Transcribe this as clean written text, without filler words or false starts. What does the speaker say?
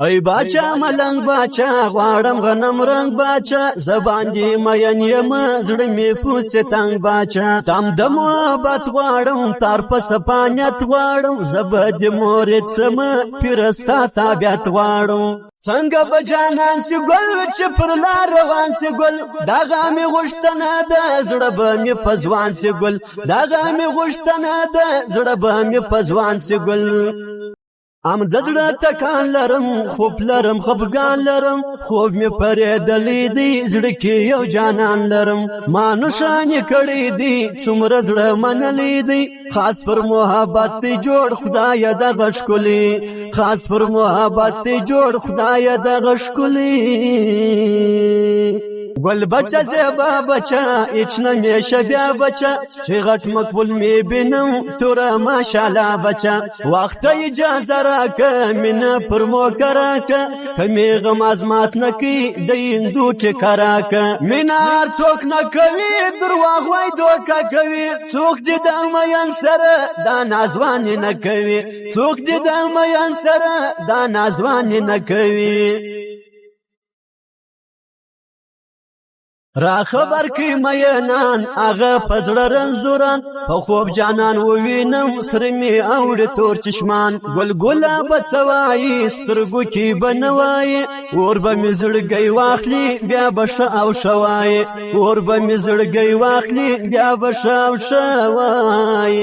ای باچا ملنګ باچا غواړم غنم رنگ باچا زبان دی مین یم زړه می پوسه تنگ باچا تم د محبت غواړم تر په سپانیت غواړم زبد مورید سم پیرستا تابعت غواړم څنګه بجانان سی ګل چې پر لار روان سی ګل داغه می غشتنه ده زړه به می پزوان سی ګل داغه می غشتنه ده زړه به می پزوان سی ګل ام د زړه تکان لرم خوب لرم خفګان لرم خوب می پرېدلې دی زړه کې یو جانان لرم ما نشانې کړې دی څومره زړه منلې دی خاص پر محبت ته جوړ خدای دغه ښکلي خاص پر محبت ته جوړ خدای دغه ښکلي گل بچا زیبا بچا اچنا میشه بیا بچا چه غټ مقبول می بینم تورا ماشاءالله بچا وقت اجازه راکه مینا پر مو کراکه کمی غم ازمات نکی دیندو ټکراکه مینار څوک نکوي درواغ وای دوکا کوي څوک دې د مین سره دا نازوان نه کوي څوک دې د مین سره دا نازوان نه کوي را خبر کی مینان اغه پزړه رنزوران په خوب جانان ووینم سر می اوړ تور چشمان ګل ګلا بچوي سترګو کی بنوي اور به مزړګي واخلي بیا بش او شوای اور به مزړګي واخلي بیا بش او شوای